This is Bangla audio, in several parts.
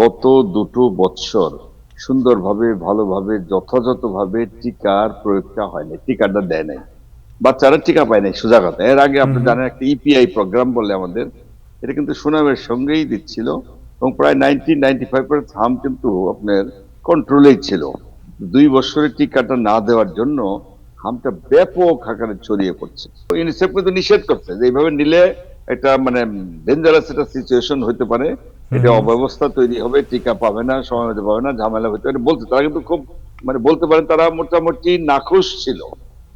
গত দুটো বৎসর সুন্দরভাবে ভালোভাবে যথাযথভাবে টিকার প্রয়োগটা হয়নি, টিকাটা দেয় নাই, বাচ্চারা টিকা পায় নাই। সোজা কথা, এর আগে হুম আপনি হুম জানেন একটা ইপিআই প্রোগ্রাম বলে আমাদের, এটা কিন্তু সুনামের সঙ্গেই দিচ্ছিল এবং প্রায় 90-95% হাম কিন্তু আপনার কন্ট্রোলেই ছিল। 2 বছরের টিকাটা না দেওয়ার জন্য হামটা ব্যাপক আকারে ছড়িয়ে পড়ছে। ইউনিসেফ কিন্তু নিষেধ করছে যে এইভাবে নিলে একটা মানে ডেঞ্জারাস একটা সিচুয়েশন হতে পারে, হুম এটা হুম। অব্যবস্থা তৈরি হবে, টিকা পাবে না, সময় মতো পাবে না, ঝামেলা হতে পারে বলছে। তারা কিন্তু খুব মানে বলতে পারেন তারা মোটামুটি নাখুশ ছিল,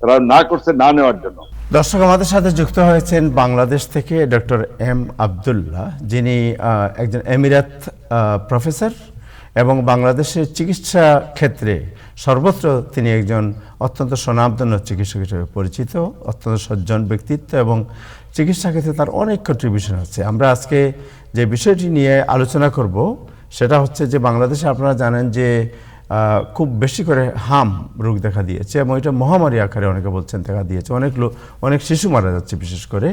তারা না করছে না নেওয়ার জন্য। দর্শক, আমাদের সাথে যুক্ত হয়েছেন বাংলাদেশ থেকে ডক্টর এম আব্দুল্লাহ, যিনি একজন এমিরাত প্রফেসর এবং বাংলাদেশের চিকিৎসা ক্ষেত্রে সর্বত্র তিনি একজন অত্যন্ত স্বনামধন্য চিকিৎসক হিসেবে পরিচিত, অত্যন্ত সজ্জন ব্যক্তিত্ব এবং চিকিৎসা ক্ষেত্রে তার অনেক কন্ট্রিবিউশন আছে। আমরা আজকে যে বিষয়টি নিয়ে আলোচনা করব সেটা হচ্ছে যে বাংলাদেশে আপনারা জানেন যে খুব বেশি করে হাম রোগ দেখা দিয়েছে এবং এটা মহামারী আকারে অনেকে বলছেন দেখা দিয়েছে, অনেক শিশু মারা যাচ্ছে বিশেষ করে।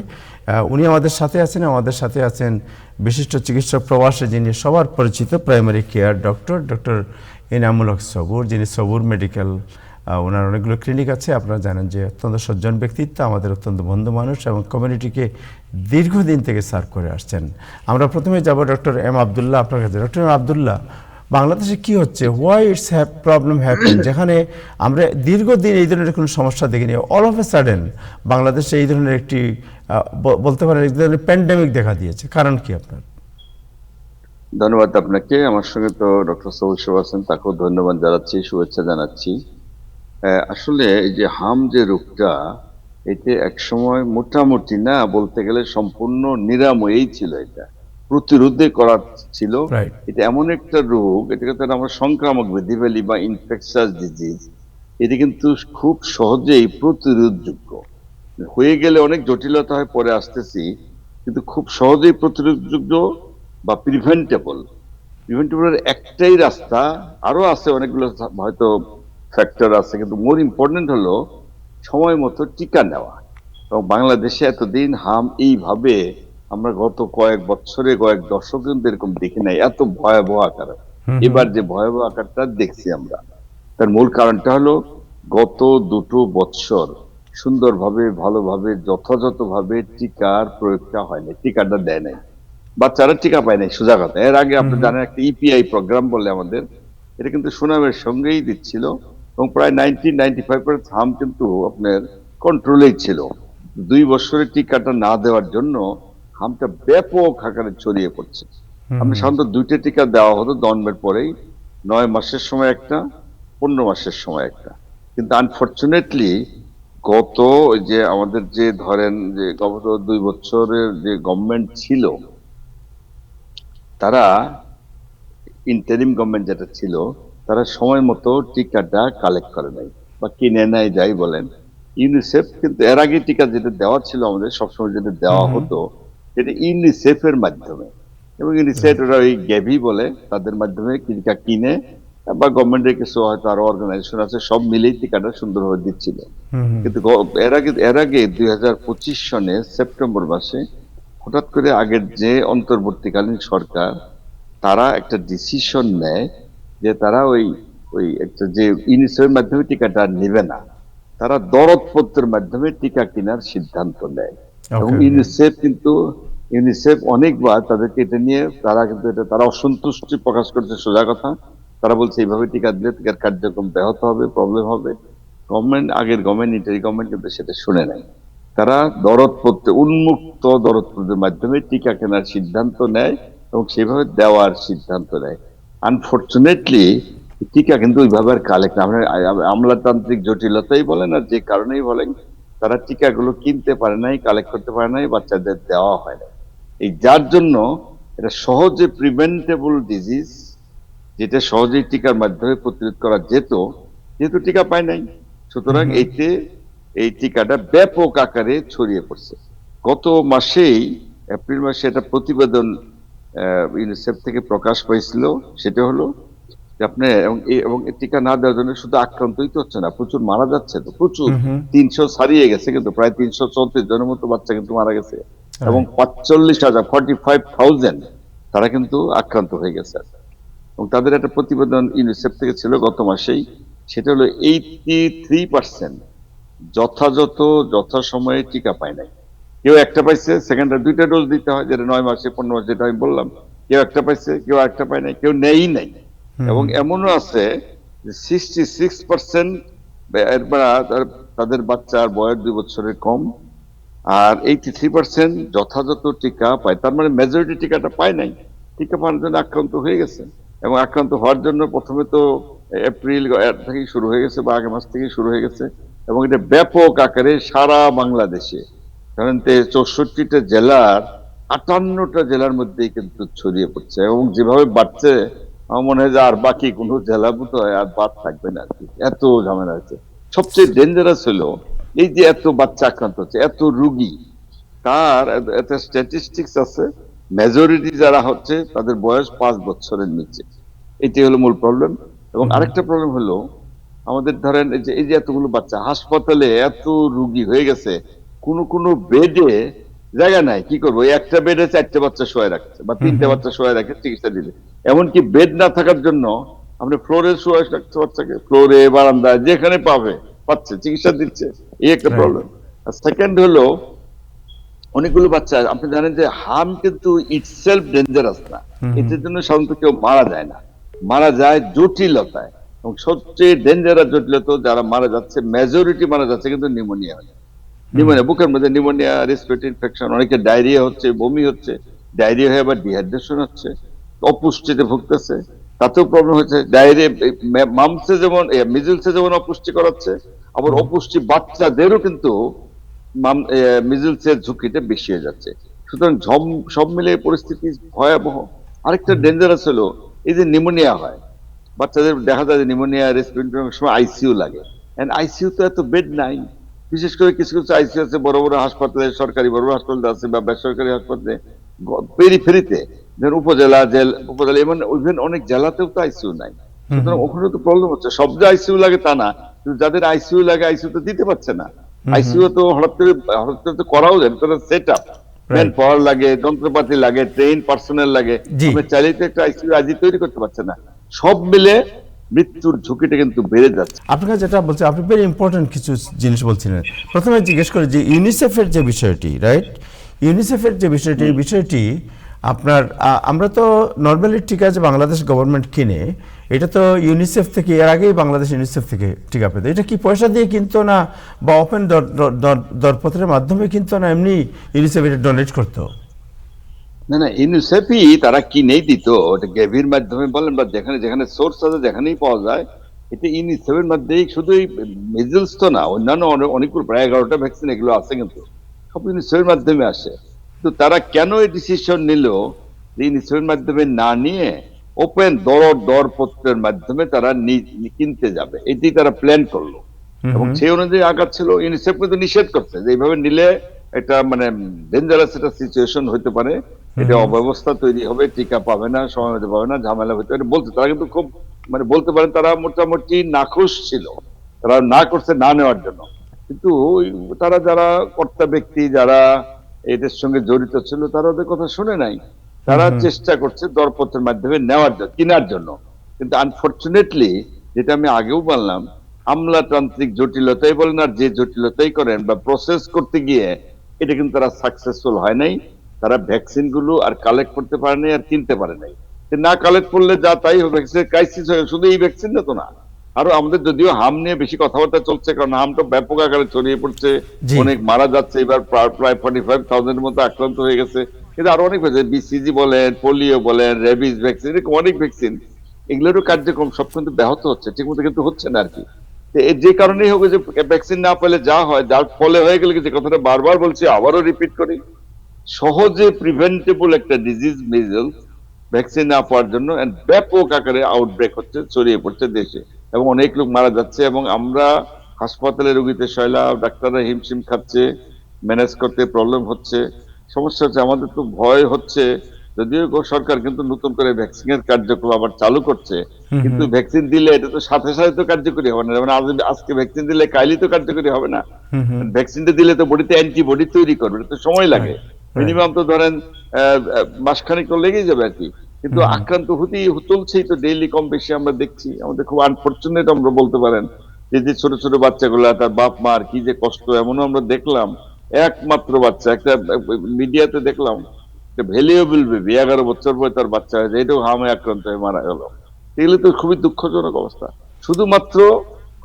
উনি আমাদের সাথে আছেন বিশিষ্ট চিকিৎসক প্রবাসী, যিনি সবার পরিচিত প্রাইমারি কেয়ার ডক্টর ইনামুল হক সবুর, যিনি সবুর মেডিকেল, ওনার অনেকগুলো ক্লিনিক আছে। আপনারা জানেন যে অত্যন্ত সজ্জন ব্যক্তিত্ব, আমাদের অত্যন্ত বন্ধু মানুষ এবং কমিউনিটিকে দীর্ঘদিন থেকে সার্ভ করে আসছেন। আমরা প্রথমে যাব ডক্টর এম আব্দুল্লাহ আপনার কাছে। ডক্টর এম আব্দুল্লাহ, বাংলাদেশে কি হচ্ছে, হোয়াই ইটস প্রবলেম হ্যাপেন, যেখানে আমরা দীর্ঘদিন এই ধরনের কোনো সমস্যা দেখিনি, অল অফ এ সাডেন বাংলাদেশে এই ধরনের একটি বলতে পারেন এই ধরনের প্যান্ডেমিক দেখা দিয়েছে, কারণ কি আপনার? ধন্যবাদ আপনাকে। আমার সঙ্গে তো ডক্টর সবুজ আছেন, তাকেও ধন্যবাদ জানাচ্ছি, শুভেচ্ছা জানাচ্ছি। আসলে এই যে হাম যে রোগটা, এতে একসময় মোটামুটি না বলতে গেলে সম্পূর্ণ নিরাময়ই ছিল, এটা প্রতিরোধে করা ছিল। রাইট। এটা এমন একটা রোগ, এটাকে তো আমরা সংক্রামক ব্যাধি বলি বা ইনফেকশাস ডিজিজ। এটা কিন্তু খুব সহজেই প্রতিরোধযোগ্য, হয়ে গেলে অনেক জটিলতা হয়, পরে আসতেছি, কিন্তু খুব সহজেই প্রতিরোধযোগ্য বা প্রিভেন্টেবল। প্রিভেন্টেবলের একটাই রাস্তা, আরো আছে অনেকগুলো হয়তো ফ্যাক্টর আছে, কিন্তু মোর ইম্পর্টেন্ট হলো সময় মতো টিকা নেওয়া। এবং বাংলাদেশে এতদিন হাম এইভাবে আমরা গত কয়েক বছরে কয়েক দশক কিন্তু এরকম দেখি নাই, এত ভয়াবহ আকার। হুম হুম। এবার যে ভয়াবহ আকারটা দেখছি আমরা, তার মূল কারণটা হলো গত দুটো বৎসর সুন্দরভাবে ভালোভাবে যথাযথভাবে টিকার প্রয়োগটা হয়নি, টিকাটা দেয় নাই, বাচ্চারা টিকা পায় নাই। সোজা কথা, এর আগে হুম আপনি হুম। জানেন একটা ইপিআই প্রোগ্রাম বলে আমাদের, এটা কিন্তু সুনামের সঙ্গেই দিচ্ছিল এবং প্রায় 90-95% হাম কিন্তু আপনার কন্ট্রোলেই ছিল। 2 বছরের টিকাটা না দেওয়ার জন্য হামটা ব্যাপক আকারে ছড়িয়ে পড়ছে। হুম আপনি হুম। সাধারণত 2টে টিকা দেওয়া হতো জন্মের পরেই, 9 মাসের সময় একটা, 15 মাসের সময় একটা। কিন্তু আনফরচুনেটলি গত ওই যে আমাদের যে ধরেন যে গত 2 বছরের যে গভর্নমেন্ট ছিল, তারা ইন্টারিম গভর্নমেন্ট যেটা ছিল, তারা সময় মতো টিকাটা কালেক্ট করে নাই বা কিনে নেয় যাই বলেন। ইউনিসেফ কিন্তু এর আগে টিকা যেটা দেওয়া ছিল আমাদের সবসময় যেটা হুম দেওয়া হুম। হতো, সেটা ইউনিসেফের মাধ্যমে, এবং ইউনিসেফ রাইট। ওরা ওই গ্যাভি বলে তাদের মাধ্যমে টিকা কিনে বা গভর্নমেন্টের কিছু হয়তো আরো অর্গানাইজেশন আছে, সব মিলেই টিকাটা সুন্দরভাবে দিচ্ছিল। হুম হুম। কিন্তু এর আগে 2025 সনে সেপ্টেম্বর মাসে হঠাৎ করে আগের যে অন্তর্বর্তীকালীন সরকার, তারা একটা ডিসিশন নেয় যে তারা ওই ওই একটা যে ইউনিসেফের মাধ্যমে টিকাটা আর নেবে না, তারা দরদপত্রের মাধ্যমে টিকা কেনার সিদ্ধান্ত নেয়। এবং ওকে ওকে। ইউনিসেফ অনেকবার তাদেরকে এটা নিয়ে, তারা কিন্তু এটা তারা অসন্তুষ্টি প্রকাশ করছে, সোজা কথা। তারা বলছে এইভাবে টিকা দিলে টিকার কার্যক্রম ব্যাহত হবে, প্রবলেম হবে। আগের গভর্নমেন্ট, ইন্টারি গভর্নমেন্ট কিন্তু সেটা শুনে নাই। তারা উন্মুক্ত দরদপত্রের মাধ্যমে টিকা কেনার সিদ্ধান্ত নেয় এবং সেভাবে দেওয়ার সিদ্ধান্ত নেয়। আনফরচুনেটলি টিকা কিন্তু ওইভাবে আর কালেক্ট, আমলাতান্ত্রিক জটিলতাই বলেন আর যে কারণেই বলেন, তারা টিকাগুলো কিনতে পারে নাই, কালেক্ট করতে পারে নাই, বাচ্চাদের দেওয়া হয় না। এই যার জন্য এটা সহজে প্রিভেন্টেবল ডিজিজ, যেটা সহজেই টিকার মাধ্যমে প্রতিরোধ করা যেত, যেহেতু টিকা পায় নাই, হুম সুতরাং হুম। এই টিকাটা ব্যাপক আকারে ছড়িয়ে পড়ছে। গত মাসেই এপ্রিল মাসে একটা প্রতিবেদন ইউনিসেফ থেকে প্রকাশ পাইছিল। সেটা হলো যে আপনি এবং এই টিকা না দেওয়ার জন্য শুধু আক্রান্তই তো হচ্ছে না, প্রচুর মারা যাচ্ছে, তো প্রচুর। হুম হুম। 300 ছাড়িয়ে গেছে, কিন্তু প্রায় 334 জনের মতো বাচ্চা কিন্তু মারা গেছে এবং রাইট। 45,000 45,000 তারা কিন্তু আক্রান্ত হয়ে গেছে। এবং তাদের একটা প্রতিবেদন ইউনিসেফ থেকে ছিল গত মাসেই, সেটা হলো 83% যথাযথ যথাসময়ে টিকা পায় নাই। কেউ একটা পাইছে, সেকেন্ড দুইটা ডোজ দিতে হয়, যেটা 9 মাসে 15 মাসে, যেটা আমি বললাম। কেউ একটা পাইছে, কেউ একটা পায় নাই, কেউ নেই নাই। এবং এমনও আছে যে 66% তাদের বাচ্চার বয়স 2 বছরের কম, আর 83% যথাযথ টিকা পায়। তার মানে মেজরিটি টিকাটা পায় নাই, টিকা পাওয়ার জন্য আক্রান্ত হয়ে গেছে। এবং আক্রান্ত হওয়ার জন্য প্রথমে তো এপ্রিল থেকেই শুরু হয়ে গেছে, বা আগের মাস থেকেই শুরু হয়ে গেছে। এবং এটা ব্যাপক আকারে সারা বাংলাদেশে, কারণ 64টা জেলার 58টা জেলার মধ্যেই কিন্তু ছড়িয়ে পড়ছে। এবং যেভাবে বাড়ছে, আমার মনে হয় যে আর বাকি কোনো জেলা বোধ হয় আর বাদ থাকবে না আর কি, এত ঝামেলা আছে। সবচেয়ে ডেঞ্জারাস হলো এই যে এত বাচ্চা আক্রান্ত হচ্ছে, এত রুগী, তার একটা স্ট্যাটিস্টিক্স আছে, মেজরিটি যারা হচ্ছে তাদের বয়স 5 বছরের নিচে। এটি হলো মূল প্রবলেম। এবং আরেকটা প্রবলেম হলো, আমাদের ধরেন এই যে এতগুলো বাচ্চা হাসপাতালে, এত রুগী হয়ে গেছে, কোন বেডে জায়গা নাই। কি করবো, এই একটা বেডে 4টে বাচ্চা শোয়া রাখছে বা 3টে বাচ্চা শোয়া রাখে চিকিৎসা দিলে। এমনকি বেড না থাকার জন্য আপনি ফ্লোরে শোয়া রাখতে, বাচ্চাকে ফ্লোরে, বারান্দায়, যেখানে পাচ্ছে চিকিৎসা দিচ্ছে। এই একটা রাইট। প্রবলেম। আর সেকেন্ড হলো, অনেকগুলো বাচ্চা, আপনি জানেন যে হার্ম কিন্তু ইটসেলফ ডেঞ্জারাস না, এটার জন্য সাধারণত কেউ মারা যায় না, মারা যায় জটিলতায়। এবং সবচেয়ে ডেঞ্জারাস জটিলতা, যারা মারা যাচ্ছে মেজরিটি মারা যাচ্ছে কিন্তু নিউমোনিয়া হয়। নিউমোনিয়া, বুকের মধ্যে নিউমোনিয়া, রেসপিরেটরি ইনফেকশন, অনেকে ডায়রিয়া হচ্ছে, বমি হচ্ছে, ডায়রিয়া হয়ে আবার ডিহাইড্রেশন হচ্ছে, অপুষ্টিতে ভুগতেছে, তাতেও প্রবলেম হচ্ছে। ডায়রিয়া মামসে যেমন, মিজলসে যেমন অপুষ্টি করাচ্ছে, আবার অপুষ্টি বাচ্চাদেরও কিন্তু মিজলসের ঝুঁকিটা বেশি হয়ে যাচ্ছে। সুতরাং সব মিলে পরিস্থিতি ভয়াবহ। আরেকটা ডেঞ্জারাস হলো, এই যে নিউমোনিয়া হয় বাচ্চাদের, দেখা যায় যে নিউমোনিয়া, রেসপিরেটরি সময় আইসিইউ লাগে। আইসিইউ তো এত বেড নাই, বিশেষ করে কিছু কিছু আইসিইউ আছে বড় বড় হাসপাতালে, সরকারি বড় বড় হাসপাতাল আছে বা বেসরকারি হাসপাতালে, পেরিফেরিতে, যেমন উপজেলা, এমন ইভেন অনেক জেলাতেও তো আইসিইউ নাই। সুতরাং ওখানে তো প্রবলেম হচ্ছে। সব যে আইসিইউ লাগে তা না, কিন্তু যাদের আইসিইউ লাগে, আইসিইউ তো দিতে পারছে না। আইসিইউ তো হঠাৎ করে তো করাও যায়, সেট আপ, ম্যান রাইট। পাওয়ার লাগে, যন্ত্রপাতি লাগে, ট্রেন পার্সোনাল লাগে। জি। আমরা চাইলেই তো একটা আইসিইউ আজই তৈরি করতে পারছে না। সব মিলে মৃত্যুর ঝুঁকিটা কিন্তু বেড়ে যাচ্ছে। আপনাকে যেটা বলছি, আপনি ভেরি ইম্পর্টেন্ট কিছু জিনিস বলছিলেন। প্রথমে জিজ্ঞেস করি যে ইউনিসেফের যে বিষয়টি, রাইট, ইউনিসেফের যে বিষয়টি, এই বিষয়টি আপনার আমরা তো নর্মালি টিকা যে বাংলাদেশ গভর্নমেন্ট কিনে, এটা তো ইউনিসেফ থেকে, এর আগেই বাংলাদেশ ইউনিসেফ থেকে টিকা পেত। এটা কি পয়সা দিয়ে কিনতো না, বা ওপেন দরপত্রের মাধ্যমে কিনতো না, এমনি ইউনিসেফ এটা ডোনেট করতো? না না, ইউনিসেফই তারা কিনেই দিত, ওটা গেভির মাধ্যমে বলেন বা যেখানে যেখানে সোর্স আছে, যেখানেই পাওয়া যায়। এটা ইউনিসেফের মধ্যেই, শুধু এই মেজলস তো না, অন্যান্য অনেকগুলো, প্রায় 11টা ভ্যাকসিন এগুলো আছে, কিন্তু সব ইউনিসেফের মাধ্যমে আসে। তো তারা কেন এই ডিসিশন নিল যে ইউনিসেফের মাধ্যমে না নিয়ে ওপেন দরপত্রের মাধ্যমে তারা কিনতে যাবে, এটি তারা প্ল্যান করলো। এবং সেই অনুযায়ী আগাচ্ছিল। ইউনিসেফ কিন্তু নিষেধ করছে যে এইভাবে নিলে এটা মানে ডেঞ্জারাস একটা সিচুয়েশন হতে পারে, এটা অব্যবস্থা তৈরি হবে, টিকা পাবে না, সময় মতো পাবে না, ঝামেলা হতে পারে বলছে। তারা কিন্তু খুব মানে বলতে পারেন তারা মোটামুটি নাখুশ ছিল, তারা না করছে না নেওয়ার জন্য। কিন্তু তারা, যারা কর্তা ব্যক্তি, যারা এদের সঙ্গে জড়িত ছিল, তারা ওদের কথা শুনে নাই। তারা চেষ্টা করছে দরপত্রের মাধ্যমে নেওয়ার জন্য, কেনার জন্য। কিন্তু আনফরচুনেটলি, যেটা আমি আগেও বললাম, আমলাতান্ত্রিক জটিলতাই বলেন আর যে জটিলতাই করেন, বা প্রসেস করতে গিয়ে এটা কিন্তু তারা সাকসেসফুল হয় নাই। তারা ভ্যাকসিন গুলো আর কালেক্ট করতে পারে নাই, আর কিনতে পারে নাই। না কালেক্ট করলে যা তাই হবে, ক্রাইসিস হয়ে, শুধু এই ভ্যাকসিন না তো না, আরো আমাদের যদিও হাম নিয়ে বেশি কথাবার্তা চলছে, কারণ হামটা ব্যাপক আকারে ছড়িয়ে পড়ছে, জি। অনেক মারা যাচ্ছে। এবার প্রায় 45,000 এর মতো আক্রান্ত হয়ে গেছে। কিন্তু আরো অনেক হয়েছে, বিসিজি বলেন, পোলিও বলেন, রেবিস ভ্যাকসিন, এরকম অনেক ভ্যাকসিন, এগুলোরও কার্যক্রম সব কিন্তু ব্যাহত হচ্ছে, ঠিক মতো কিন্তু হচ্ছে না আর কি। যে কারণেই হোক, যে ভ্যাকসিন না পেলে যা হয়, যার ফলে হয়ে গেলে, যে কথাটা বারবার বলছি, আবারও রিপিট করি, সহজে প্রিভেন্টেবল একটা ডিজিজ মিজলস, ভ্যাকসিন না পাওয়ার জন্য ব্যাপক আকারে আউটব্রেক হচ্ছে, ছড়িয়ে পড়ছে দেশে, এবং অনেক লোক মারা যাচ্ছে। এবং আমরা হাসপাতালে রোগীতে শৈলা, ডাক্তাররা হিমশিম খাচ্ছে, ম্যানেজ করতে প্রবলেম হচ্ছে, সমস্যা হচ্ছে। আমাদের তো ভয় হচ্ছে, যদিও সরকার কিন্তু নতুন করে ভ্যাকসিনের কার্যক্রম আবার চালু করছে, কিন্তু ভ্যাকসিন দিলে এটা তো সাথে সাথে তো কার্যকরী হবে না। যেমন আজকে ভ্যাকসিন দিলে কাইলি তো কার্যকরী হবে না। ভ্যাকসিনটা দিলে তো বডিতে অ্যান্টিবডি তৈরি করবে, এটা তো সময় লাগে। মিনিমাম তো ধরেন মাসখানেক তো লেগেই যাবে আর কি। কিন্তু আক্রান্ত হতেই চলছেই তো ডেইলি কম বেশি আমরা দেখছি। আমাদের খুব আনফরচুনেট আমরা বলতে পারেন, যে ছোট ছোট বাচ্চাগুলা তার বাপ মার কি যে কষ্ট, এমনও আমরা দেখলাম একমাত্র বাচ্চা একটা মিডিয়াতে দেখলাম, একটা ভ্যালুয়েবল বেবি 11 বছর বয়স তার বাচ্চা হয়েছে, এটাও হামে আক্রান্ত হয়ে মারা গেল। এগুলো তো খুবই দুঃখজনক অবস্থা। শুধুমাত্র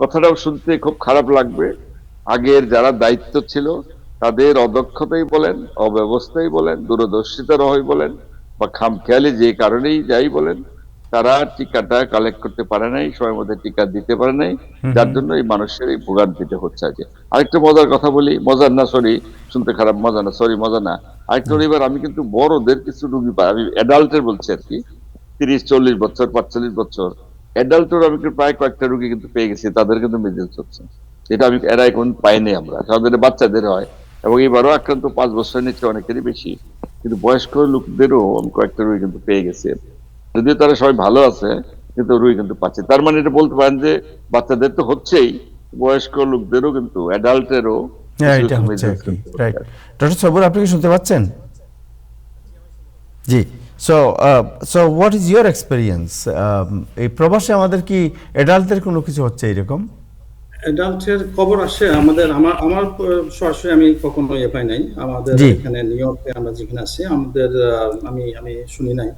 কথাটাও শুনতে খুব খারাপ লাগবে, আগের যারা দায়িত্ব ছিল তাদের অদক্ষতাই বলেন, অব্যবস্থাই বলেন, দূরদর্শিতার হয় বলেন, বা খামখেয়ালি যে কারণেই যাই বলেন, তারা টিকাটা কালেক্ট করতে পারে নাই, সময় মধ্যে টিকা দিতে পারে নাই, যার জন্য এই মানুষের এই ভোগান্তিতে হচ্ছে আজকে। আরেকটা মজার কথা বলি, মজার না সরি, শুনতে খারাপ, মজা না সরি, মজা না। আরেকটা এবার আমি কিন্তু বড়দের কিছু রুগী পাই, আমি অ্যাডাল্টের বলছি আর কি, 30-40 বছর 45 বছর অ্যাডাল্টের আমি কিন্তু প্রায় কয়েকটা রুগী কিন্তু পেয়ে গেছি, তাদের কিন্তু মিজেলস হচ্ছে। এটা আমি এরা এখন পাইনি আমরা, তাদের বাচ্চাদের হয়, এবং এবারও আক্রান্ত 5 বছরের নিচে অনেকেরই বেশি। কিন্তু বয়স্ক লোকদেরও আমি কয়েকটা রুগী কিন্তু পেয়ে গেছি, যদিও তারা সবাই ভালো আছে, কিন্তু রুগী কিন্তু পাচ্ছে। তার মানে এটা বলতে পারেন যে বাচ্চাদের তো হচ্ছেই, বয়স্ক লোকদেরও কিন্তু অ্যাডাল্টেরও হ্যাঁ, এটা হচ্ছে আর কি, রাইট। ডক্টর সবুর, আপনি কি শুনতে পাচ্ছেন? জি। So so what is your experience? এই প্রবাসে আমাদের কি অ্যাডাল্টদের কোনো কিছু হচ্ছে এরকম? অ্যাডাল্টের খবর আসে আমাদের, আমার সরাসরি আমি কখনো পাই নাই। আমাদের জি। এখানে নিউ ইয়র্কে আমরা যেখানে আছি, আমাদের আমি শুনি নাই,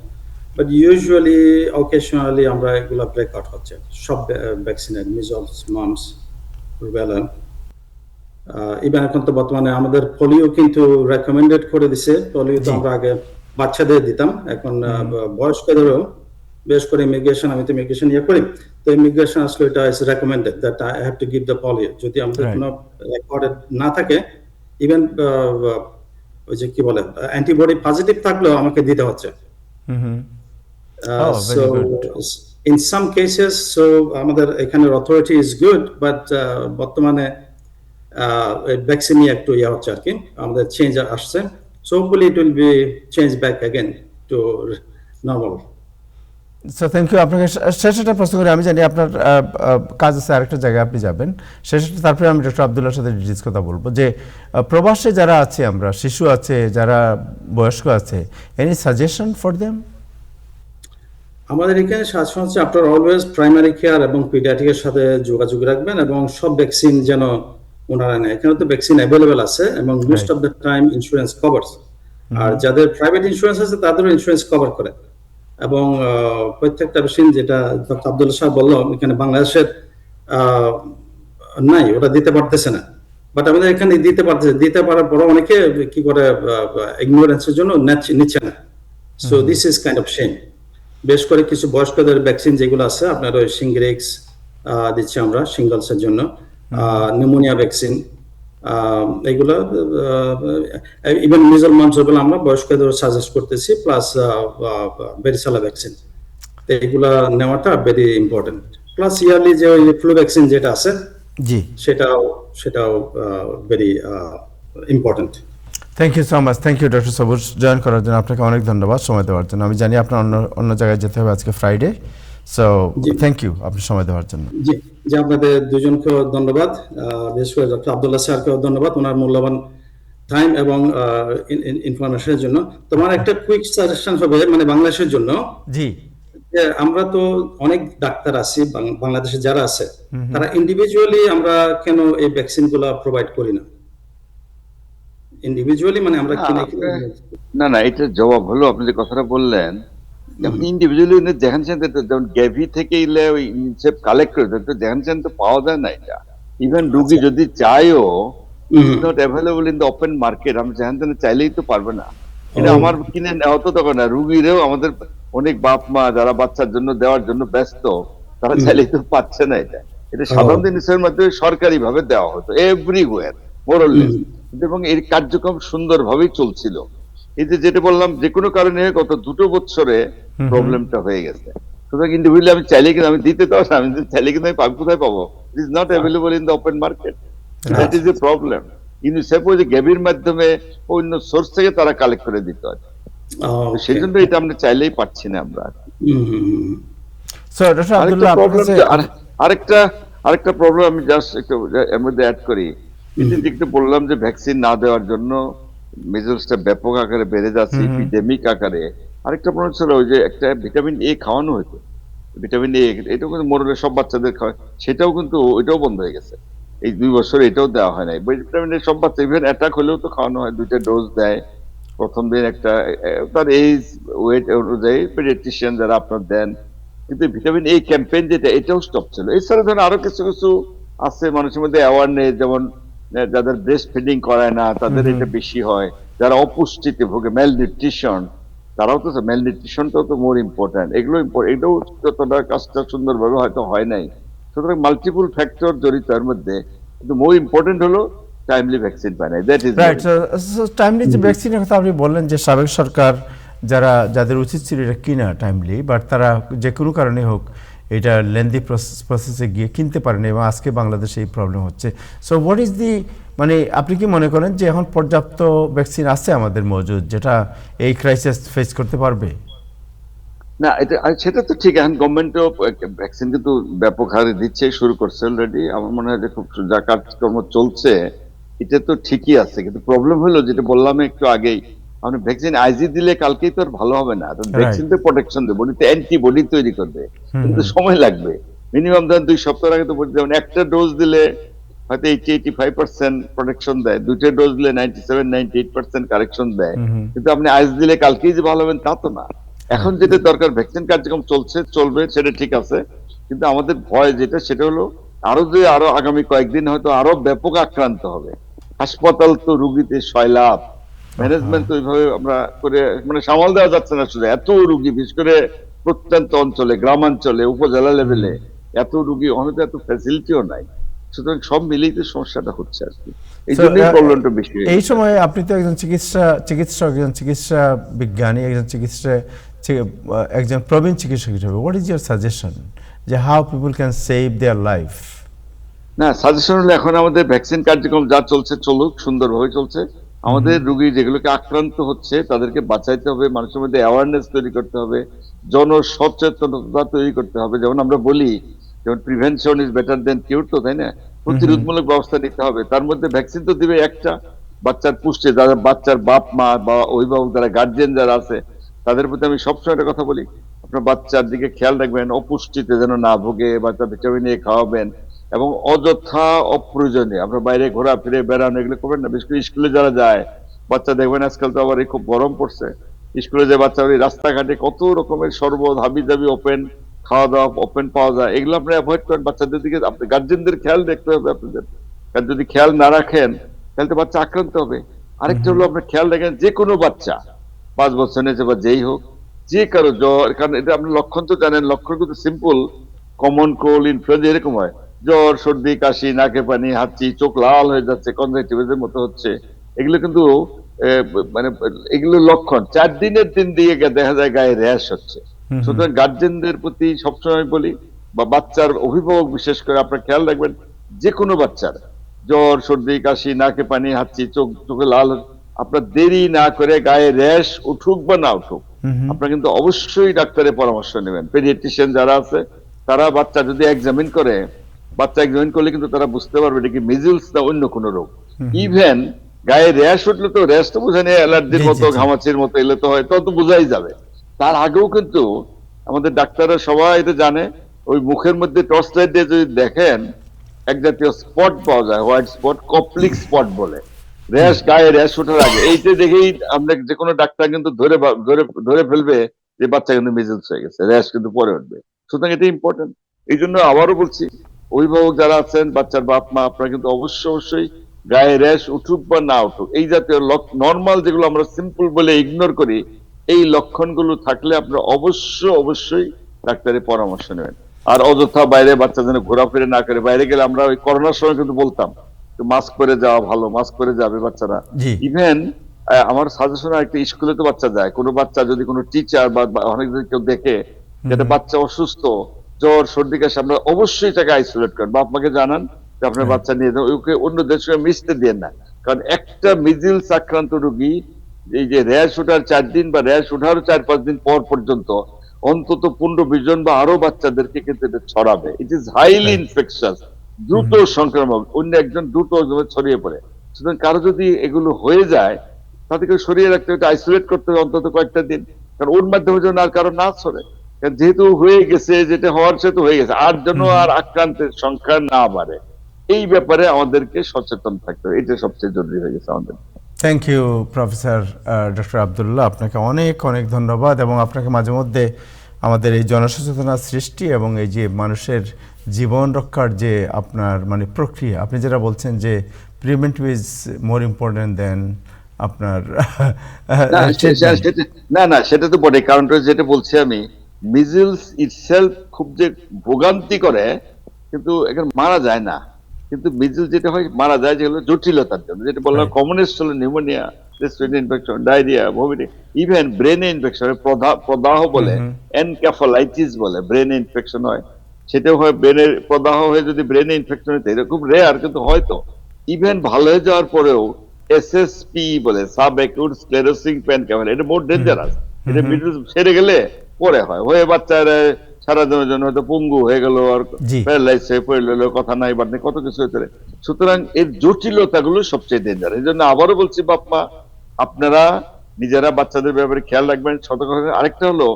বাট ইউজুয়ালি অকেশনালি আমরা এগুলা ব্রেকআউট হচ্ছে সব ভ্যাকসিনের, মিজলস, মামস, রুবেলা। ইভেন এখন তো বর্তমানে আমাদের পোলিও কিন্তু রেকমেন্ডেড করে দিছে। পোলিও তো জি। আমরা আগে বাচ্চাদের দিতাম, এখন বয়স্কদেরও, বিশেষ করে ইমিগ্রেশন, আমি তো ইমিগ্রেশন করি, তো ইমিগ্রেশন আসলে এটা is recommended that I have to give the polio. যদি আমাদের Right. কোনো রেকর্ডেড না থাকে, ইভেন ওই যে কি বলে অ্যান্টিবডি পজিটিভ থাকলেও আমাকে দিতে হচ্ছে। Oh, So very good. in some cases, so আমাদের এখানের অথরিটি ইজ গুড, বাট বর্তমানে ভ্যাকসিন নিয়ে একটু হচ্ছে আর কি, আমাদের চেঞ্জ আসছে। So hopefully it will be change back again to normal. So thank you. আপনাকে শেষ একটা প্রশ্ন করি, আমি জানি আপনার কাজ আছে আরেকটা জায়গায় আপনি যাবেন, শেষটা তারপরে আমি ডক্টর আব্দুল্লাহর সাথে ডিটেইলস কথা বলবো যে প্রবাসে যারা আছে, আমরা শিশু আছে, যারা বয়স্ক আছে, এনি সাজেশন ফর দেম? আমাদের এখানে সাজেশন হচ্ছে আপনার অলওয়েজ প্রাইমারি কেয়ার এবং পিডিয়াট্রিকের সাথে যোগাযোগ রাখবেন, এবং সব ভ্যাকসিন যেন ওনারা নেয়। এখানে তো ভ্যাকসিন অ্যাভেলেবেল আছে, এবং most of the time insurance covers. আর যাদের প্রাইভেট ইন্স্যুরেন্স আছে তাদেরও ইন্স্যুরেন্স কভার করে। এবং প্রত্যেকটা ভ্যাকসিন, যেটা ডক্টর আব্দুল্লাহ সাহেব বলল, এখানে বাংলাদেশের নাই, ওটা দিতে পারতেছে না, বাট আমাদের এখানে দিতে পারতেছে। দিতে পারার পরও অনেকে কি করে ইগনোরেন্সের জন্য নিচ্ছে না। So this is kind of shame. বেশ করে কিছু বয়স্কদের ভ্যাকসিন যেগুলো আছে, আপনার ওই সিংগ্রেক্স দিচ্ছি আমরা সিঙ্গলসের জন্য, নিউমোনিয়া ভ্যাকসিন, এইগুলো, ইভেন মিজল মামস, ওগুলো আমরা বয়স্কদের সাজেস্ট করতেছি, প্লাস ভেরিসেলা ভ্যাকসিন। তো এগুলা নেওয়াটা ভেরি ইম্পর্টেন্ট। প্লাস ইয়ারলি যে ওই ফ্লু ভ্যাকসিন যেটা আছে, জি। সেটাও very important. Thank you so much. Thank you doctor Sabuj, join করার জন্য আপনাকে অনেক ধন্যবাদ, সময় দেওয়ার জন্য। আমি জানি আপনার অন্য অন্য জায়গায় যেতে হবে, আজকে ফ্রাইডে, সো থ্যাংক ইউ আপনি সময় দেওয়ার জন্য। জি, যে আপনাদের দুজনকেও ধন্যবাদ, বিশেষ করে ডক্টর আব্দুল্লাহ স্যারকেও ধন্যবাদ ওনার মূল্যবান টাইম এবং ইনফরমেশনের জন্য। তোমার একটা কুইক সাজেশন হবে, মানে বাংলাদেশের জন্য, জি। যে আমরা তো অনেক ডাক্তার আছি বাংলাদেশে যারা আছে, তারা ইন্ডিভিজুয়ালি আমরা কেন এই ভ্যাকসিন গুলা প্রোভাইড করি না? ইন্ডিভিজুয়ালি মানে আমরা কিনে না না, এটার জবাব হলো আপনি যে কথাটা বললেন, আপনি ইন্ডিভিজুয়ালি যেখান যেমন গ্যাভি থেকে ইলে ওই ইনসেপ কালেক্ট করে তো যেখান তো পাওয়া যায় না এটা। ইভেন রুগী যদি চাইও, not available in the open market, আমি যেখান চাইলেই তো পারবে না। এটা আমার কিনে নেওয়া তো তখন না, রুগীরেও আমাদের অনেক বাপ মা যারা বাচ্চার জন্য দেওয়ার জন্য ব্যস্ত, তারা চাইলেই তো পাচ্ছে না এটা। এটা সাধারণ জিনিসের মাধ্যমে সরকারি ভাবে দেওয়া হতো এভরিওয়্যার মোরলেস, এবং এর কার্যক্রম সুন্দরভাবেই চলছিল। এই যে যেটা বললাম, যে কোনো কারণে গত 2 বছরে প্রবলেমটা হয়ে গেছে। সুতরাং ইন্ডিভিজুয়ালি আমি চাইলে কিন্তু আমি দিতে পারবো, আমি চাইলে কিন্তু আমি কোথায় পাবো? It is not available in the open market. That is a problem. UNICEF ওই যে গ্যাভির মাধ্যমে অন্য সোর্স থেকে তারা কালেক্ট করে দিতে হয়, সেই জন্য এটা আমরা চাইলেই পাচ্ছি না আমরা। স্যার ডক্টর আব্দুল্লাহ, আরেকটা প্রবলেম আমি জাস্ট একটু এর মধ্যে অ্যাড করি। একটু বললাম যে ভ্যাকসিন না দেওয়ার জন্য মেজলসটা ব্যাপক আকারে বেড়ে যাচ্ছে, এপিডেমিক আকারে। আরেকটা প্রবলেম ছিল ওই যে একটা ভিটামিন এ খাওয়ানো হতো, ভিটামিন এ এটাও কিন্তু মোরলে সব বাচ্চাদের খাওয়ায়, সেটাও কিন্তু ওইটাও বন্ধ হয়ে গেছে। এই 2 বছর এটাও দেওয়া হয় নাই। ভিটামিন এ সব বাচ্চা ইভেন অ্যাটাক হলেও তো খাওয়ানো হয়, 2টা ডোজ দেয়। প্রথম দিন একটা তার এইজ ওয়েট অনুযায়ী পেডিয়াট্রিশিয়ান যারা আপনার দেন। কিন্তু ভিটামিন এ ক্যাম্পেইন যেটা এটাও স্টপ ছিল। এছাড়া ধরেন আরো কিছু কিছু আছে মানুষের মধ্যে অ্যাওয়ারনেস, যেমন যাদের ব্রেস্ট ফিডিং করায় না তাদের এটা বেশি হয়, যারা অপুষ্টিতে ভোগে মেল নিউট্রিশন, তারাও তো মেল নিউট্রিশনটাও তো মোর ইম্পর্টেন্ট। এটাও যতটা কাজটা সুন্দরভাবে হয়তো হয় নাই। সুতরাং মাল্টিপল ফ্যাক্টর জড়িত এর মধ্যে, কিন্তু মোর ইম্পর্টেন্ট হলো টাইমলি ভ্যাকসিন পায় নাই, দ্যাট ইজ রাইট। টাইমলি যে ভ্যাকসিনের কথা আপনি বললেন যে সাবেক সরকার যাদের উচিত ছিল এটা কিনা টাইমলি, বাট তারা যে কোনো কারণে হোক এটা লেন্দি প্রসেসে গিয়ে কিনতে পারেনি এবং আজকে বাংলাদেশে এই প্রবলেম হচ্ছে। সো হোয়াট ইজ দি, মানে আপনি কি মনে করেন যে এখন পর্যাপ্ত ভ্যাকসিন আছে আমাদের মজুদ যেটা এই ক্রাইসিস ফেস করতে পারবে? না, এটা সেটা তো ঠিক। এখন গভর্নমেন্টও ভ্যাকসিন কিন্তু ব্যাপক হারে দিচ্ছে, শুরু করছে অলরেডি। আমার মনে হয় যে খুব যা কাজকর্ম চলছে এটা তো ঠিকই আছে, কিন্তু প্রবলেম হলো যেটা বললাম একটু আগেই, আপনি ভ্যাকসিন আইজি দিলে কালকেই তো আর ভালো হবে না। ভ্যাকসিন তো প্রোটেকশন দেবে, বডিতে অ্যান্টিবডি তৈরি করবে, কিন্তু সময় লাগবে। মিনিমাম ধরেন 2 সপ্তাহ আগে তো বডি, যেমন একটা ডোজ দিলে হয়তো 80-85% প্রোটেকশন দেয়, 2টা ডোজ দিলে 97-98% কারেকশন দেয়। কিন্তু আপনি আইজ দিলে কালকেই যে ভালো হবেন তা তো না। এখন যেটা দরকার, ভ্যাকসিন কার্যক্রম চলছে, চলবে, সেটা ঠিক আছে। কিন্তু আমাদের ভয় যেটা, সেটা হলো আরো আগামী কয়েকদিন হয়তো আরো ব্যাপক আক্রান্ত হবে। হাসপাতাল তো রুগীতে সয়লাভ, ম্যানেজমেন্ট তো ওইভাবে আমরা করে মানে সামাল দেওয়া যাচ্ছে না। শুধু এত রুগী, বিশেষ করে প্রত্যন্ত অঞ্চলে, গ্রামাঞ্চলে, উপজেলা লেভেলে এত রুগী, হয়তো এত ফ্যাসিলিটিও নাই। সুতরাং সব মিলেই তো সমস্যাটা হচ্ছে আর কি, এই So, জন্যই প্রবলেমটা বেশি হয়ে এই গেছে। সময়ে আপনি তো একজন চিকিৎসক, একজন চিকিৎসা বিজ্ঞানী, একজন প্রবীণ চিকিৎসক হিসেবে হোয়াট ইজ ইউর সাজেশন যে how people can save their life? না, সাজেশন হলো এখন আমাদের ভ্যাকসিন কার্যক্রম যা চলছে চলুক, সুন্দরভাবে চলছে। আমাদের রোগী যেগুলোকে আক্রান্ত হচ্ছে তাদেরকে বাঁচাইতে হবে, মানুষের মধ্যে অ্যাওয়ারনেস তৈরি করতে হবে, জনসচেতনতা তৈরি করতে হবে। যেমন আমরা বলি, যেমন প্রিভেনশন ইজ বেটার দেন কিউর, তো তাই না? প্রতিরোধমূলক ব্যবস্থা নিতে হবে। তার মধ্যে ভ্যাকসিন তো দিবে একটা, বাচ্চার পুষ্টি, যারা বাচ্চার বাপ মা বা অভিভাবক যারা গার্জিয়ান যারা আছে, তাদের প্রতি আমি সবসময় একটা কথা বলি, আপনার বাচ্চার দিকে খেয়াল রাখবেন, অপুষ্টিতে যেন না ভোগে, বাচ্চা ভিটামিন এ খাওয়াবেন, এবং অযথা অপ্রয়োজনীয় আপনার বাইরে ঘোরাফিরে বেড়ানো এগুলো করবেন না। বিশেষ করে স্কুলে যারা যায়, বাচ্চা দেখবেন আজকাল তো আবার এই খুব গরম পড়ছে, স্কুলে যে বাচ্চা ওই রাস্তাঘাটে কত রকমের শরবত হাবি জাবি ওপেন খাওয়া দাওয়া ওপেন পাওয়া যায়, এগুলো আপনি অ্যাভয়েড করেন। বাচ্চাদের দিকে আপনি গার্জেনদের খেয়াল রাখতে হবে আপনাদের, কারণ যদি খেয়াল না রাখেন তাহলে তো বাচ্চা আক্রান্ত হবে। আরেকটা হলো আপনি খেয়াল রাখেন, যে কোনো বাচ্চা 5 বছর নিয়েছে বা যেই হোক, যে কারো জ্বর, কারণ এটা আপনি লক্ষণ তো জানেন, লক্ষণ কিন্তু সিম্পল, কমন কোল্ড ইনফ্লুয়েঞ্জা এরকম হয়, জ্বর সর্দি কাশি নাকে পানি হাঁচি চোখ লাল হয়ে যাচ্ছে কনজাংটিভিটিসের মতো হচ্ছে, এগুলো কিন্তু মানে এগুলো লক্ষণ 4 দিনের দিন দিয়ে দেখা যায় গায়ে র্যাশ হচ্ছে। সুতরাং গার্জেনদের প্রতি সবসময় বলি, বা বাচ্চার অভিভাবক বিশেষ করে আপনার খেয়াল রাখবেন, যে কোনো বাচ্চার জ্বর সর্দি কাশি নাকে পানি হাঁচি চোখে লাল, আপনার দেরি না করে গায়ে র্যাশ উঠুক বা না উঠুক, আপনার কিন্তু অবশ্যই ডাক্তারের পরামর্শ নেবেন। পেডিয়াট্রিশিয়ান যারা আছে তারা বাচ্চা যদি এক্সামিন করে, বাচ্চা এক্সামিন করলে কিন্তু তারা বুঝতে পারবে এটা কি মিজলস না অন্য কোনো রোগ। ইভেন গায়ে র্যাশ উঠলে তো, র্যাশ তো বোঝা নেই, অ্যালার্জির মতো ঘামাচির মতো এলে তো হয়, তো বোঝাই যাবে। তার আগেও কিন্তু আমাদের ডাক্তাররা সবাই এটা জানে, ওই মুখের মধ্যে টর্চ লাইট দিয়ে যদি দেখেন, এক জাতীয় স্পট পাওয়া যায়, হোয়াইট স্পট, কপ্লিক স্পট বলে, র্যাশ, গায়ে র্যাশ ওঠার আগে। এইটা দেখেই আমরা যে কোনো ডাক্তার কিন্তু ধরে ফেলবে যে বাচ্চা কিন্তু মিজলস হয়ে গেছে, র্যাশ কিন্তু পরে উঠবে। সুতরাং এটা ইম্পর্টেন্ট। এই জন্য আবারও বলছি, অভিভাবক যারা আছেন, বাচ্চার বাপ মা, আপনারা কিন্তু অবশ্যই গায়ে র্যাশ উঠুক বা না উঠুক, এই জাতীয় নর্মাল যেগুলো আমরা সিম্পল বলে ইগনোর করি, এই লক্ষণগুলো থাকলে আপনারা অবশ্যই ডাক্তারের পরামর্শ নেবেন। আর অযথা বাইরে বাচ্চা যেন ঘোরাফেরা না করে, বাইরে গেলে আমরা ওই করোনার সময় কিন্তু বলতাম মাস্ক পরে যাওয়া ভালো, মাস্ক পরে যাবে বাচ্চারা। ইভেন আমার সাজেশন, একটা স্কুলে তো বাচ্চা যায়, কোনো বাচ্চা যদি কোনো টিচার বা অনেক যদি কেউ দেখে যেটা বাচ্চা অসুস্থ, জ্বর সর্দি কাশি, আমরা অবশ্যই তাকে আইসোলেট করেন, বাপ মাকে জানান যে আপনার বাচ্চা নিয়ে যান, ওকে অন্যদের সঙ্গে মিশতে দিয়ে না। কারণ একটা মিজিলস আক্রান্ত রোগী এই যে র্যাশ ওঠার 4 দিন বা র্যাশ ওঠারও 4-5 দিন পর পর্যন্ত অন্তত 15-20 জন বা আরো বাচ্চাদেরকে কিন্তু এটা ছড়াবে। ইট ইজ হাইলি ইনফেকশাস, দ্রুত সংক্রামক, অন্য একজন দ্রুত ছড়িয়ে পড়ে। সুতরাং কারো যদি এগুলো হয়ে যায়, তাদেরকে সরিয়ে রাখতে হবে, আইসোলেট করতে হবে অন্তত কয়েকটা দিন। কারণ ওর মাধ্যমে যেন আর কারো না ছড়ে, কারণ যেহেতু হয়ে গেছে, যেটা হওয়ার সে তো হয়ে গেছে, আর যেন আর আক্রান্তের সংখ্যা না বাড়ে, এই ব্যাপারে আমাদেরকে সচেতন থাকতে হবে। এটা সবচেয়ে জরুরি হয়ে গেছে আমাদের। Thank you professor doctor Abdullah, আপনাকে অনেক অনেক ধন্যবাদ, এবং আপনাকে মাঝে মধ্যে আমাদের এই জনসচেতনা সৃষ্টি এবং এই যে মানুষের জীবন রক্ষার যে আপনার মানে প্রক্রিয়া, আপনি যেটা বলছেন যে প্রিভেন্টিভ ইজ মোর ইম্পর্টেন্ট দেন আপনার না না, সেটা তো বটে। কারণটা যেটা বলছি আমি, মিজলস ইটসেলফ খুব যে ভোগান্তি করে, কিন্তু এখানে মারা যায় না। কিন্তু মিজল যেটা হয় মারা যায় যেগুলো জটিলতার জন্য, যেটা বললাম কমনেস্ট হলো pneumonia, respiratory infection, diarrhoea, vomiting, even ব্রেনে ইনফেকশন, প্রদাহ বলে, এনকেফালাইটিস বলে, ব্রেনে ইনফেকশন হয়, সেটাও হয় ব্রেনের প্রদাহ হয়ে, যদি ব্রেনে ইনফেকশন হইতে, এরকম রেয়ার কিন্তু হয়তো। ইভেন ভালো হয়ে যাওয়ার পরেও এসএসপি বলে, সাব অ্যাকিউট স্ক্লেরোসিং প্যানক্রেয়াটাইটিস, এটা মোর ডেঞ্জারাস। এটা মিডল সেরে গেলে পরে হয়, হয়ে বাচ্চারা সারা দিনের জন্য হয়তো পঙ্গু হয়ে গেল, আর প্যারালাইজ হয়ে পড়ে গেল, কথা নাই বাদ নেই, কত কিছু হতে পারে। সুতরাং এর জটিলতাগুলো সবচেয়ে ডেঞ্জার। এই জন্য আবারও বলছি, বাপ মা আপনারা নিজেরা বাচ্চাদের ব্যাপারে খেয়াল রাখবেন, সতর্ক থাকবেন। আরেকটা হলো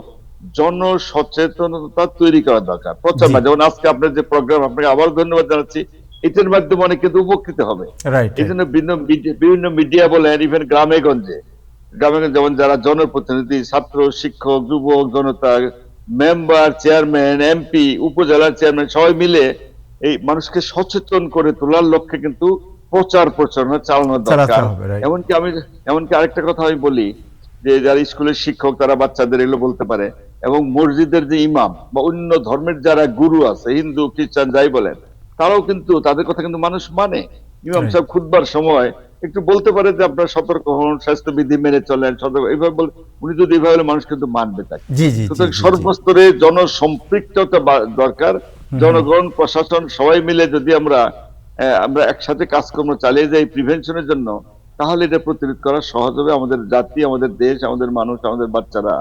জনসচেতনতা তৈরি করা দরকার প্রচার, যেমন আজকে আপনার যে প্রোগ্রাম, আপনাকে আবার ধন্যবাদ জানাচ্ছি, এটার মাধ্যমে অনেক কিন্তু উপকৃত হবে। এই জন্য বিভিন্ন মিডিয়া বলেন, ইভেন গ্রামে গঞ্জে যেমন যারা জনপ্রতিনিধি, ছাত্র, শিক্ষক, যুবক, জনতা, মেম্বার, চেয়ারম্যান, এমপি, উপজেলার চেয়ারম্যান, সবাই মিলে এই মানুষকে সচেতন করে তোলার লক্ষ্যে কিন্তু প্রচার প্রচারণা চালানো দরকার। এমনকি আরেকটা কথা আমি বলি, যে যারা স্কুলের শিক্ষক তারা বাচ্চাদের এগুলো বলতে পারে, এবং মসজিদের যে ইমাম বা অন্য ধর্মের যারা গুরু আছে, হিন্দু, খ্রিস্টান যাই বলেন, তারাও কিন্তু তাদের কথা কিন্তু মানুষ মানে। ইমাম সাহেব খুতবার সময় একটু বলতে পারে যে আপনারা সতর্ক হন, স্বাস্থ্যবিধি মেনে চলেন, সতর্ক, এইভাবে বলে উনি যদি এইভাবে বলে, মানুষ কিন্তু মানবে তাকে। সুতরাং সর্বস্তরে জনসম্পৃক্ততা দরকার। জনগণ, প্রশাসন সবাই মিলে যদি আমরা একসাথে কাজকর্ম চালিয়ে যাই প্রিভেনশনের জন্য, তাহলে এটা প্রতিরোধ করা সহজ হবে। আমাদের জাতি, আমাদের দেশ, আমাদের মানুষ, আমাদের বাচ্চারা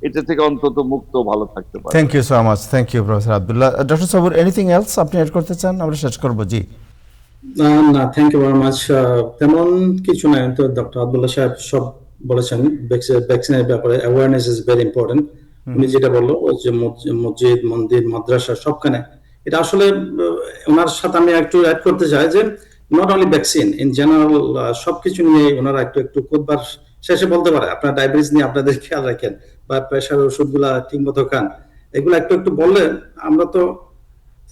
এটা থেকে অন্তত মুক্ত ভালো থাকতে পারে। Thank you so much. Thank you professor Abdullah. Doctor Sabur, anything else আপনি অ্যাড করতে চান? আমরা শেষ করব। জি না, থ্যাংক ইউ ভেরি মাচ। তেমন কিছু নাই, তো ডক্টর আব্দুল্লাহ সাহেব সব বলেছেন। ভ্যাকসিনের ব্যাপারে অ্যাওয়ারনেস ইজ ভেরি ইম্পর্টেন্ট। উনি যেটা বললো, ওই যে মসজিদ, মন্দির, মাদ্রাসা সবখানে, এটা আসলে ওনার সাথে আমি একটু অ্যাড করতে চাই যে not only vaccine, in general সবকিছু নিয়ে ওনারা একটু খুদবার শেষে বলতে পারে, আপনার ডায়াবেটিস নিয়ে আপনাদের খেয়াল রাখেন, বা প্রেশার ওষুধগুলা ঠিক মতো খান, এগুলো একটু বললে আমরা তো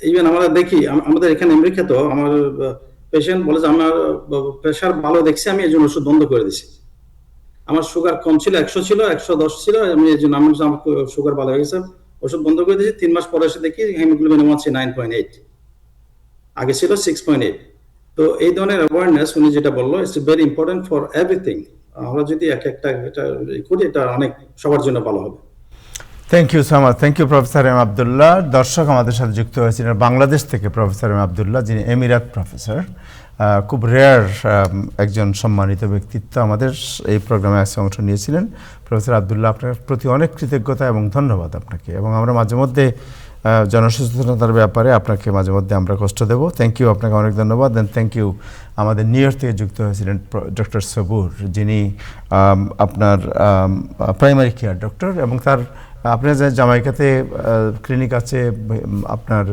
ইভেন আমরা দেখি, আমাদের এখানে আমেরিকা তো আমার পেশেন্ট বলে যে আমার প্রেশার ভালো দেখছি, আমি এই জন্য ওষুধ বন্ধ করে দিছি। আমার সুগার কম ছিল, 100 ছিল, 110 ছিল, আমি এই জন্য আমার সুগার ভালো হয়ে গেছে, ওষুধ বন্ধ করে দিয়েছি। 3 মাস পরে এসে দেখি হিমোগ্লোবিন 9.8, আগে ছিল 6.8। তো এই ধরনের অ্যাওয়ারনেস উনি যেটা বললো, it's very important for everything. আমরা যদি একটা এটা করি, এটা অনেক সবার জন্য ভালো হবে। Thank you so much. Thank you professor M Abdullah. দর্শক, আমাদের সাথে যুক্ত হয়েছিলেন বাংলাদেশ থেকে প্রফেসর এম আব্দুল্লাহ, যিনি এমিরাত প্রফেসর, খুব রেয়ার একজন সম্মানিত ব্যক্তিত্ব আমাদের এই প্রোগ্রামে আজকে অংশ নিয়েছিলেন। প্রফেসর আব্দুল্লাহ, আপনার প্রতি অনেক কৃতজ্ঞতা এবং ধন্যবাদ আপনাকে। এবং আমরা মাঝে মধ্যে জনসচেতনতার ব্যাপারে আপনাকে মাঝে মধ্যে আমরা কষ্ট দেব। থ্যাংক ইউ, আপনাকে অনেক ধন্যবাদ। দেন থ্যাংক ইউ আমাদের নিউ ইয়র্ক থেকে যুক্ত হয়েছিলেন ডক্টর সবুর, যিনি আপনার প্রাইমারি কেয়ার ডক্টর, এবং তার আপনার যে জামাইকাতে ক্লিনিক আছে, আপনার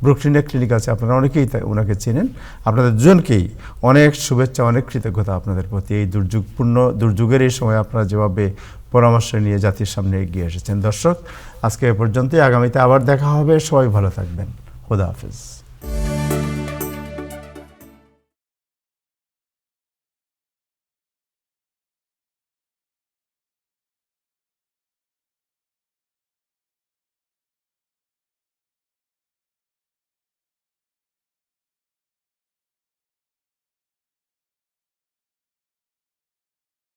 ব্রুকলিনে ক্লিনিক আছে, আপনারা অনেকেই ওনাকে চেনেন। আপনাদের দুজনকেই অনেক শুভেচ্ছা, অনেক কৃতজ্ঞতা আপনাদের প্রতি। এই দুর্যোগের এই সময় আপনারা যেভাবে পরামর্শ নিয়ে জাতির সামনে এগিয়ে এসেছেন। দর্শক, আজকে এ পর্যন্তই। আগামীতে আবার দেখা হবে। সবাই ভালো থাকবেন। খোদা হাফেজ।